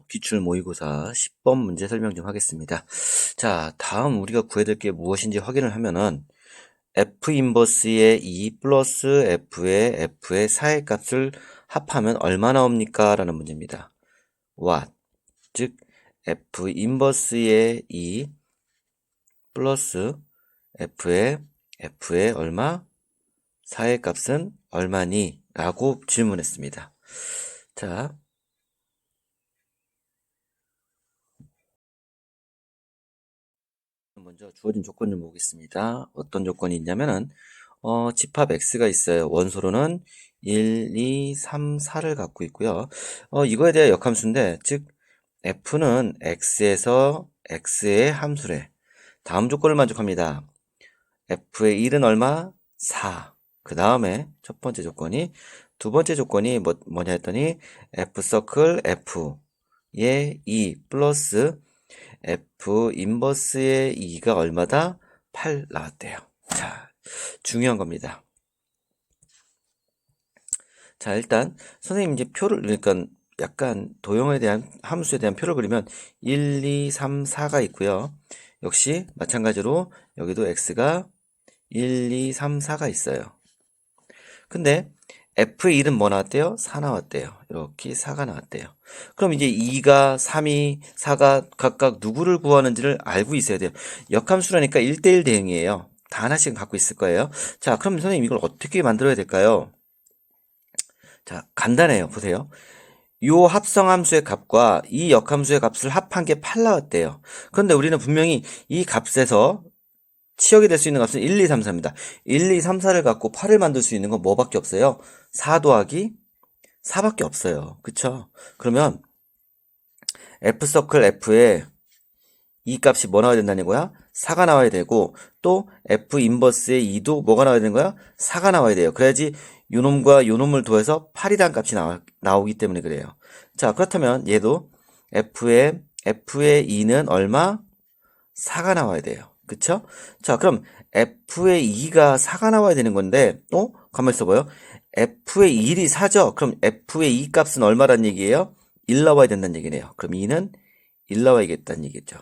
기출 모의고사 10번 문제 설명 좀 하겠습니다. 자, 다음 우리가 구해야 될 게 무엇인지 확인을 하면은 f 인버스의 2 플러스 f의 4의 값을 합하면 얼마 나옵니까? 라는 문제입니다. what, 즉 f 인버스의 2 플러스 f의 얼마? 4의 값은 얼마니? 라고 질문했습니다. 자, 먼저 주어진 조건 좀 보겠습니다. 어떤 조건이 있냐면은 집합 x가 있어요. 원소로는 1, 2, 3, 4를 갖고 있고요. 이거에 대한 역함수인데, 즉 f는 x에서 x의 함수래. 다음 조건을 만족합니다. f의 1은 얼마? 4. 그 다음에 첫 번째 조건이, 두 번째 조건이 뭐냐 했더니 f 서클 f의 2 플러스 f 인버스의 2가 얼마다? 8 나왔대요. 자, 중요한 겁니다. 자, 일단 선생님 이제 표를, 그러니까 약간 도형에 대한 함수에 대한 표를 그리면 1, 2, 3, 4가 있고요. 역시 마찬가지로 여기도 x가 1, 2, 3, 4가 있어요. 근데 f의 1은 뭐 나왔대요? 4 나왔대요. 이렇게 4가 나왔대요. 그럼 이제 2가, 3이, 4가 각각 누구를 구하는지를 알고 있어야 돼요. 역함수라니까 1대1 대응이에요. 다 하나씩은 갖고 있을 거예요. 자, 그럼 선생님 이걸 어떻게 만들어야 될까요? 자, 간단해요. 보세요. 요 합성함수의 값과 이 역함수의 값을 합한 게 8 나왔대요. 그런데 우리는 분명히 이 값에서 치역이 될 수 있는 값은 1, 2, 3, 4입니다. 1, 2, 3, 4를 갖고 8을 만들 수 있는 건 뭐밖에 없어요? 4 더하기 4밖에 없어요. 그쵸? 그러면 F서클 F에 이 값이 뭐 나와야 된다는 거야? 4가 나와야 되고, 또 F 인버스의 2도 뭐가 나와야 되는 거야? 4가 나와야 돼요. 그래야지 요놈과 요놈을 더해서 8이라는 값이 나오기 때문에 그래요. 자, 그렇다면 얘도 F의 2는 얼마? 4가 나와야 돼요. 그쵸? 자, 그럼 F의 2가 4가 나와야 되는 건데, 가만히 있어봐요. F의 1이 4죠? 그럼 F의 2 값은 얼마란 얘기예요? 1 나와야 된다는 얘기네요. 그럼 2는 1 나와야겠다는 얘기죠.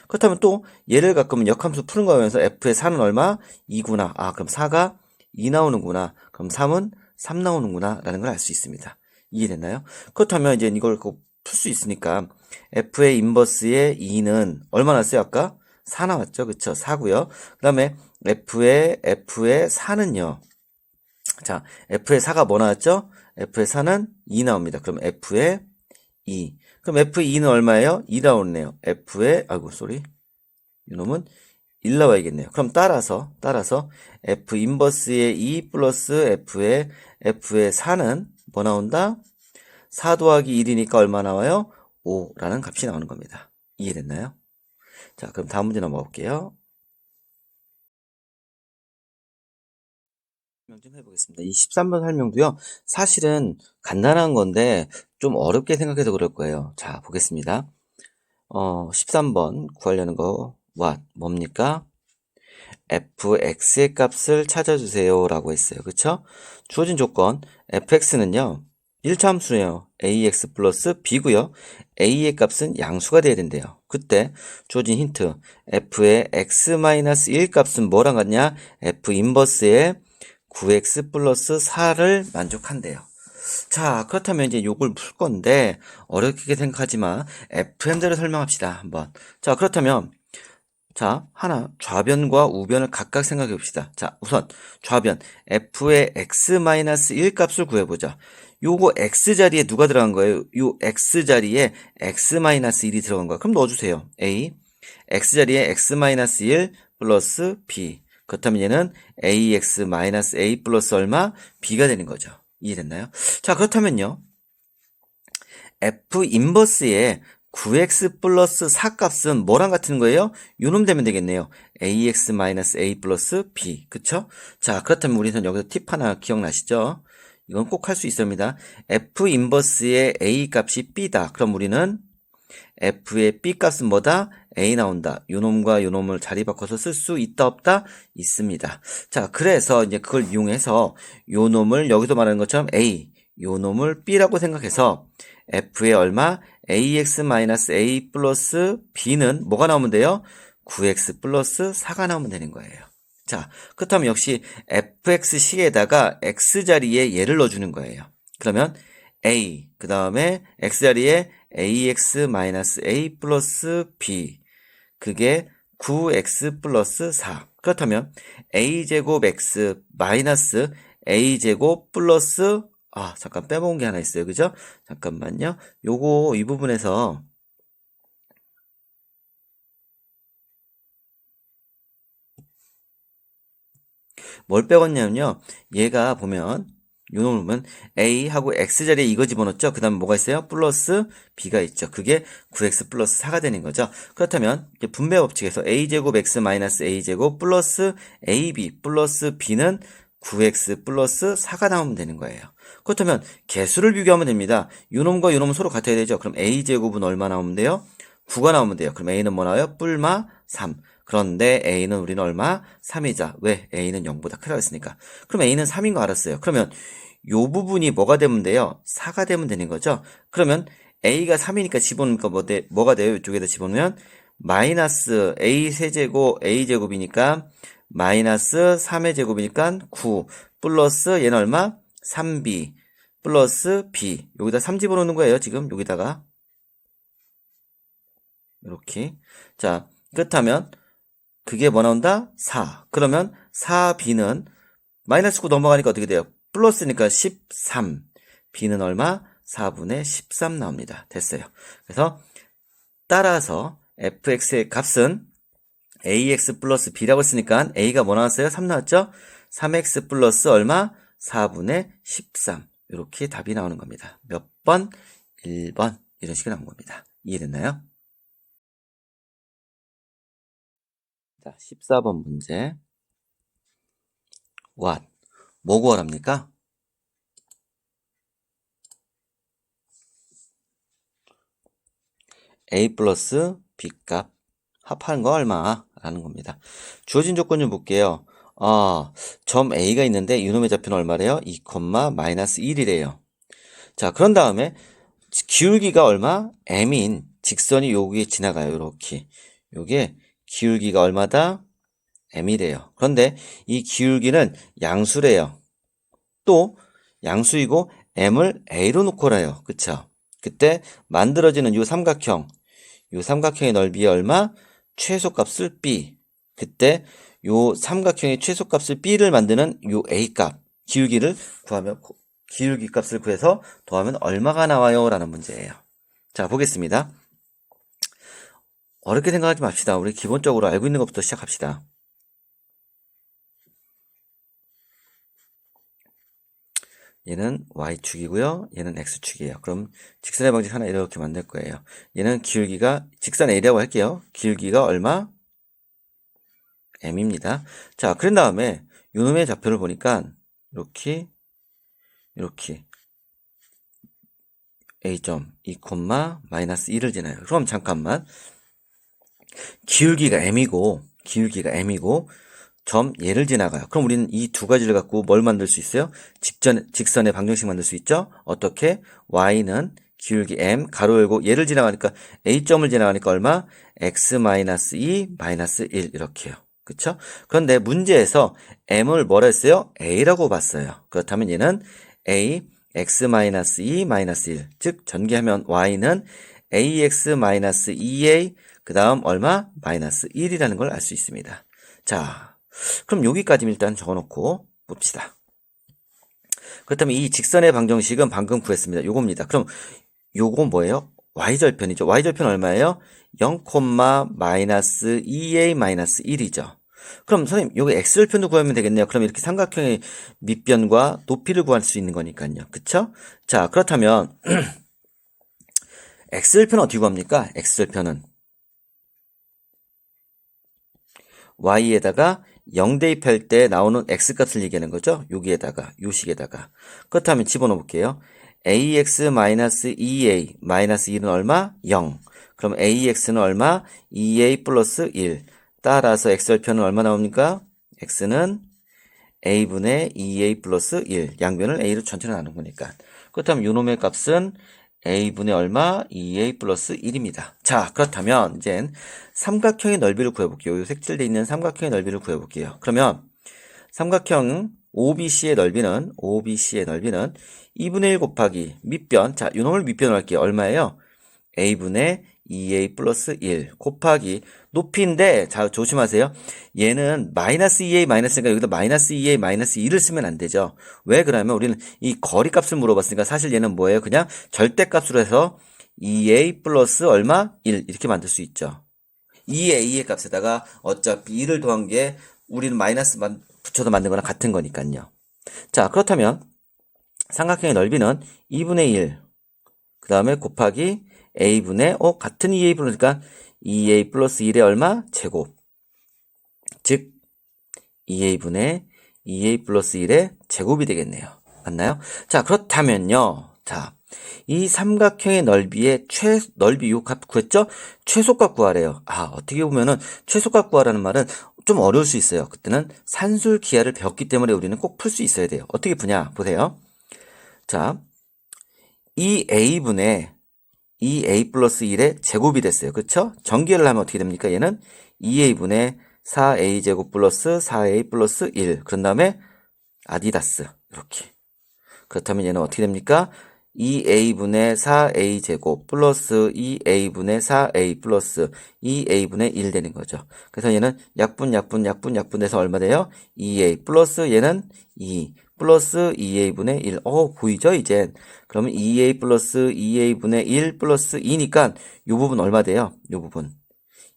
그렇다면 또 얘를 갖고는 역함수 푸는 거면서 F의 4는 얼마? 2구나. 아, 그럼 4가 2 나오는구나. 그럼 3은 3 나오는구나. 라는 걸 알 수 있습니다. 이해됐나요? 그렇다면 이제 이걸 풀 수 있으니까 F의 인버스의 2는 얼마 나왔어요? 아까? 4 나왔죠? 그쵸? 4고요. 그 다음에 F의 4는요. 자, F의 4가 뭐 나왔죠? F의 4는 2 나옵니다. 그럼 F의 2. 그럼 F의 2는 얼마예요? 2 나오네요. 이놈은 1 나와야겠네요. 그럼 따라서 F 인버스의 2 플러스 F의 4는 뭐 나온다? 4 더하기 1이니까 얼마 나와요? 5라는 값이 나오는 겁니다. 이해됐나요? 자, 그럼 다음 문제 넘어가 볼게요. 설명 좀 해보겠습니다. 이 13번 설명도요, 사실은 간단한 건데 좀 어렵게 생각해서 그럴 거예요. 자, 보겠습니다. 13번 구하려는 거 뭡니까? fx의 값을 찾아주세요 라고 했어요. 그쵸? 주어진 조건 fx는요 1차 함수예요. ax 플러스 b고요. a의 값은 양수가 돼야 된대요. 그때 주어진 힌트 f의 x-1 값은 뭐랑 같냐? f 인버스의 9x 플러스 4를 만족한대요. 자, 그렇다면 이제 요걸 풀 건데 어렵게 생각하지 마. FM대로 설명합시다. 한번. 자, 그렇다면 자, 하나 좌변과 우변을 각각 생각해 봅시다. 자, 우선 좌변 f의 x-1 값을 구해보자. 요거 x자리에 누가 들어간 거예요? 요 x자리에 x-1이 들어간 거야. 그럼 넣어주세요. a x자리에 x-1 플러스 b. 그렇다면 얘는 ax-a 플러스 얼마? b가 되는 거죠. 이해됐나요? 자, 그렇다면요. f 인버스의 9x 플러스 4 값은 뭐랑 같은 거예요? 요놈 되면 되겠네요. ax-a 플러스 b. 그쵸? 자, 그렇다면 우리는 여기서 팁 하나 기억나시죠? 이건 꼭 할 수 있습니다. f 인버스의 a 값이 b다. 그럼 우리는 f의 b 값은 뭐다? a 나온다. 요놈과 요놈을 자리 바꿔서 쓸 수 있다 없다? 있습니다. 자, 그래서 이제 그걸 이용해서 요놈을 여기서 말하는 것처럼 a, 요놈을 b라고 생각해서 f의 얼마? ax-a 플러스 b는 뭐가 나오면 돼요? 9x 플러스 4가 나오면 되는 거예요. 자, 그렇다면 역시 fx식에다가 x자리에 얘를 넣어주는 거예요. 그러면 a, 그 다음에 x자리에 ax-a 플러스 b, 그게 9x 플러스 4. 그렇다면 a제곱 x 마이너스 a제곱 플러스, 잠깐 빼먹은 게 하나 있어요. 그죠? 잠깐만요. 요거 이 부분에서 뭘 빼갔냐면요. 얘가 보면 요 놈을 보면 a하고 x자리에 이거 집어넣었죠. 그 다음에 뭐가 있어요? 플러스 b가 있죠. 그게 9x 플러스 4가 되는 거죠. 그렇다면 이제 분배 법칙에서 a제곱 x 마이너스 a제곱 플러스 ab 플러스 b는 9x 플러스 4가 나오면 되는 거예요. 그렇다면 개수를 비교하면 됩니다. 요 놈과 요 놈은 서로 같아야 되죠. 그럼 a제곱은 얼마 나오면 돼요? 9가 나오면 돼요. 그럼 a는 뭐 나와요? 뿔마 3. 그런데 a는 우리는 얼마? 3이자. 왜? a는 0보다 크다고 했으니까. 그럼 a는 3인 거 알았어요. 그러면 요 부분이 뭐가 되면 돼요? 4가 되면 되는 거죠. 그러면 a가 3이니까 집어넣으니까 뭐가 돼요? 이쪽에다 집어넣으면 마이너스 a 세제곱 a제곱이니까 마이너스 3의 제곱이니까 9 플러스 얘는 얼마? 3b 플러스 b. 여기다 3 집어넣는 거예요. 지금 여기다가 이렇게. 자, 그렇다면 그게 뭐 나온다? 4. 그러면 4b는 마이너스 9 넘어가니까 어떻게 돼요? 플러스니까 13. b는 얼마? 4분의 13 나옵니다. 됐어요. 그래서 따라서 fx의 값은 ax 플러스 b라고 했으니까 a가 뭐 나왔어요? 3 나왔죠? 3x 플러스 얼마? 4분의 13. 이렇게 답이 나오는 겁니다. 몇 번? 1번. 이런 식으로 나온 겁니다. 이해됐나요? 자, 14번 문제. what? 뭐 구하랍니까? a 플러스 b 값 합하는 거 얼마? 라는 겁니다. 주어진 조건 좀 볼게요. 점 a가 있는데 이놈의 좌표는 얼마래요? 2, 마이너스 1이래요. 자, 그런 다음에 기울기가 얼마? m인 직선이 여기에 지나가요. 이렇게. 요게 기울기가 얼마다? m이래요. 그런데 이 기울기는 양수래요. 또 양수이고 m을 a로 놓고라요. 그쵸? 그때 만들어지는 요 삼각형의 넓이의 얼마? 최소값을 b. 그때 요 삼각형의 최소값을 b를 만드는 요 a 값, 기울기를 구하면, 기울기 값을 구해서 더하면 얼마가 나와요? 라는 문제예요. 자, 보겠습니다. 어렵게 생각하지 맙시다. 우리 기본적으로 알고 있는 것부터 시작합시다. 얘는 y축이고요. 얘는 x축이에요. 그럼 직선의 방식 하나 이렇게 만들 거예요. 얘는 기울기가 직선 a라고 할게요. 기울기가 얼마? m입니다. 자, 그런 다음에 요놈의 좌표를 보니까 이렇게 a점 2, 마이너스 1을 지나요. 그럼 잠깐만. 기울기가 m이고 점 얘를 지나가요. 그럼 우리는 이 두 가지를 갖고 뭘 만들 수 있어요? 직선의 방정식 만들 수 있죠? 어떻게? y는 기울기 m 가로 열고 얘를 지나가니까 a점을 지나가니까 얼마? x-2 마이너스 1 이렇게요. 그쵸? 그런데 문제에서 m을 뭐라 했어요? a라고 봤어요. 그렇다면 얘는 a x-2 마이너스 1 즉 전개하면 y는 ax-2a 그 다음 얼마? 마이너스 1이라는 걸 알 수 있습니다. 자, 그럼 여기까지 일단 적어놓고 봅시다. 그렇다면 이 직선의 방정식은 방금 구했습니다. 요겁니다. 그럼 요거 뭐예요? y절편이죠. y절편 얼마예요? 0, 마이너스 2a 마이너스 1이죠. 그럼 선생님 요거 x절편도 구하면 되겠네요. 그럼 이렇게 삼각형의 밑변과 높이를 구할 수 있는 거니까요. 그쵸? 자, 그렇다면 x절편은 어떻게 구합니까? x절편은 y에다가 0 대입할 때 나오는 x값을 얘기하는 거죠. 여기에다가 요 식에다가. 그렇다면 집어넣어 볼게요. ax-2a 마이너스 1은 얼마? 0. 그럼 ax는 얼마? 2a 플러스 1. 따라서 x절편은 얼마 나옵니까? x는 a분의 2a 플러스 1. 양변을 a로 전체로 나눈 거니까. 그렇다면 요놈의 값은 a분의 얼마? 2a 플러스 1입니다. 자, 그렇다면 이젠 삼각형의 넓이를 구해볼게요. 요 색칠되어 있는 삼각형의 넓이를 구해볼게요. 그러면 삼각형 OBC의 넓이는 2분의 1 곱하기 밑변, 자, 요 놈을 밑변으로 할게요. 얼마예요? a분의 2a 플러스 1 곱하기 높이인데, 자, 조심하세요. 얘는 마이너스 2a 마이너스니까 여기다 마이너스 2a 마이너스 2를 쓰면 안 되죠. 왜 그러냐면 우리는 이 거리 값을 물어봤으니까 사실 얘는 뭐예요? 그냥 절대값으로 해서 2a 플러스 얼마? 1 이렇게 만들 수 있죠. 2a의 값에다가 어차피 1을 더한 게 우리는 마이너스만 붙여서 만든 거랑 같은 거니까요. 자, 그렇다면 삼각형의 넓이는 2분의 1, 그 다음에 곱하기 a분의 같은 2a 플러스니까 2a 플러스 1의 얼마? 제곱. 즉 2a분의 2a 플러스 1의 제곱이 되겠네요. 맞나요? 자, 그렇다면요. 자, 이 삼각형의 넓이의 넓이 요 값 구했죠? 최소값 구하래요. 아, 어떻게 보면은 최소값 구하라는 말은 좀 어려울 수 있어요. 그때는 산술 기하를 배웠기 때문에 우리는 꼭 풀 수 있어야 돼요. 어떻게 푸냐? 보세요. 자, 이 a분의 2a 플러스 1의 제곱이 됐어요. 그쵸? 전개를 하면 어떻게 됩니까? 얘는 2a분의 4a 제곱 플러스 4a 플러스 1. 그런 다음에 아디다스. 이렇게. 그렇다면 얘는 어떻게 됩니까? 2a분의 4a 제곱 플러스 2a분의 4a 플러스 2a분의 1 되는 거죠. 그래서 얘는 약분해서 얼마 돼요? 2a 플러스 얘는 2 플러스 2a분의 1. 보이죠? 이젠. 그러면 2a 플러스 2a분의 1 플러스 2니까 이 부분 얼마 돼요? 이 부분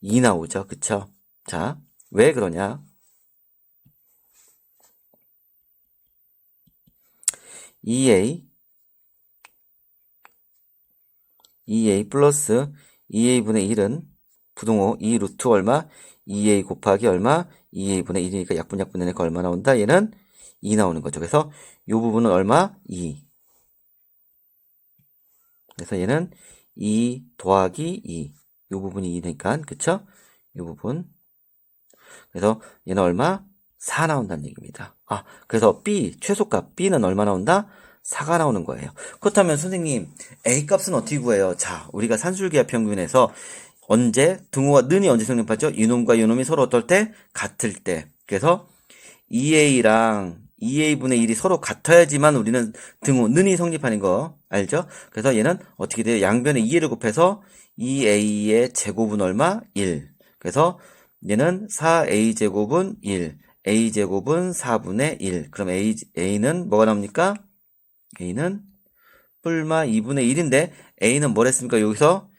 2 나오죠. 그쵸? 자, 왜 그러냐? 2a 플러스 2a분의 1은 부동호 2 루트 얼마? 2a 곱하기 얼마? 2a분의 1이니까 약분해내니까 얼마 나온다? 얘는 2 나오는 거죠. 그래서 이 부분은 얼마? 2. 그래서 얘는 2 더하기 2. 이 부분이 2니까, 그쵸? 이 부분. 그래서 얘는 얼마? 4 나온다는 얘기입니다. 그래서 B, 최소값 B는 얼마 나온다? 4가 나오는 거예요. 그렇다면 선생님, A 값은 어떻게 구해요? 자, 우리가 산술기하 평균에서 언제, 등호가 는이 언제 성립하죠? 이놈과 이놈이 서로 어떨 때? 같을 때. 그래서 2a랑 2a분의 1이 서로 같아야지만 우리는 등호, 는이 성립하는 거 알죠? 그래서 얘는 어떻게 돼요? 양변에 2a를 곱해서 2a의 제곱은 얼마? 1. 그래서 얘는 4a 제곱은 1. a 제곱은 4분의 1. 그럼 a는 뭐가 나옵니까? a는 뿔마 2분의 1인데 a는 뭘 했습니까? 여기서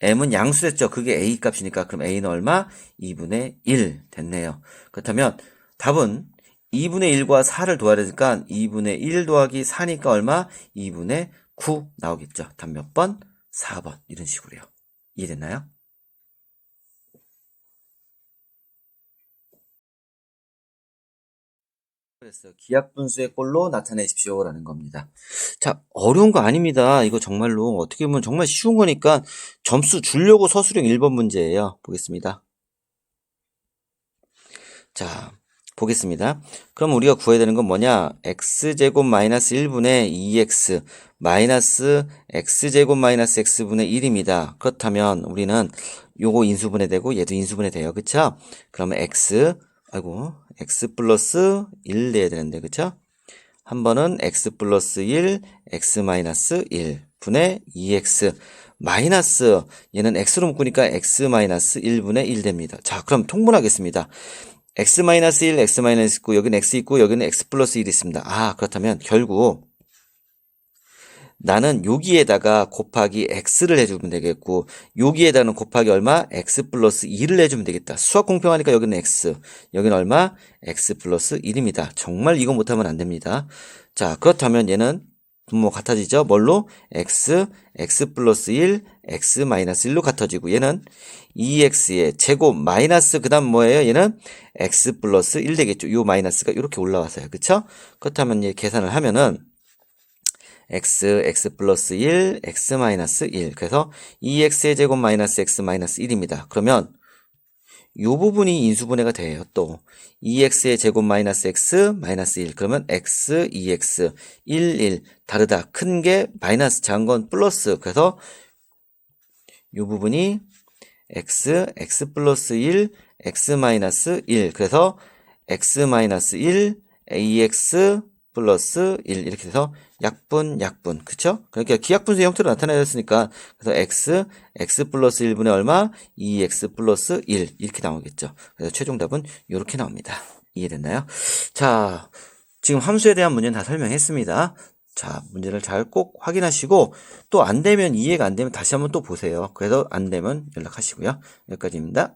m은 양수했죠. 그게 a 값이니까 그럼 a는 얼마? 2분의 1 됐네요. 그렇다면 답은 2분의 1과 4를 더해야 되니까 2분의 1 더하기 4니까 얼마? 2분의 9 나오겠죠. 답 몇 번? 4번. 이런 식으로요. 이해됐나요? 그랬어요. 기하분수의 꼴로 나타내십시오. 라는 겁니다. 자, 어려운 거 아닙니다. 이거 정말로 어떻게 보면 정말 쉬운 거니까 점수 주려고 서술형 1번 문제예요. 보겠습니다. 자, 보겠습니다. 그럼 우리가 구해야 되는 건 뭐냐? x제곱 마이너스 1분의 2x 마이너스 x제곱 마이너스 x분의 1입니다. 그렇다면 우리는 요거 인수분해 되고 얘도 인수분해 돼요. 그쵸? 그러면 x 플러스 1 내야 되는데, 그쵸? 한 번은 x 플러스 1, x 마이너스 1 분의 2x 마이너스 얘는 x로 묶으니까 x 마이너스 1분의 1 됩니다. 자, 그럼 통분하겠습니다. x 마이너스 1, x 마이너스 있고 여기는 x 있고 여기는 x 플러스 1이 있습니다. 그렇다면 결국 나는 여기에다가 곱하기 x를 해주면 되겠고 여기에다는 곱하기 얼마? x 플러스 2를 해주면 되겠다. 수학 공평하니까 여기는 x, 여기는 얼마? x 플러스 1입니다. 정말 이거 못하면 안 됩니다. 자, 그렇다면 얘는 분모 같아지죠? 뭘로? x 플러스 1, x 마이너스 1로 같아지고 얘는 2x의 제곱 마이너스 그 다음 뭐예요? 얘는 x 플러스 1 되겠죠? 요 마이너스가 이렇게 올라와서요. 그쵸? 그렇다면 얘 계산을 하면은 x 플러스 1, x 마이너스 1. 그래서 2x의 제곱 마이너스 x 마이너스 1입니다. 그러면 요 부분이 인수분해가 돼요. 또 2x의 제곱 마이너스 x 마이너스 1 그러면 x 2x 1 1 다르다. 큰 게 마이너스 작은 건 플러스. 그래서 요 부분이 x 플러스 1 x 마이너스 1 그래서 x 마이너스 1 ax 플러스 1 이렇게 돼서 약분 그쵸? 그러니까 기하분수의 형태로 나타나졌으니까 그래서 x 플러스 1분의 얼마 2x 플러스 1 이렇게 나오겠죠. 그래서 최종 답은 이렇게 나옵니다. 이해됐나요? 자, 지금 함수에 대한 문제는 다 설명했습니다. 자, 문제를 잘 꼭 확인하시고 또 안 되면 이해가 안 되면 다시 한번 또 보세요. 그래서 안 되면 연락하시고요. 여기까지입니다.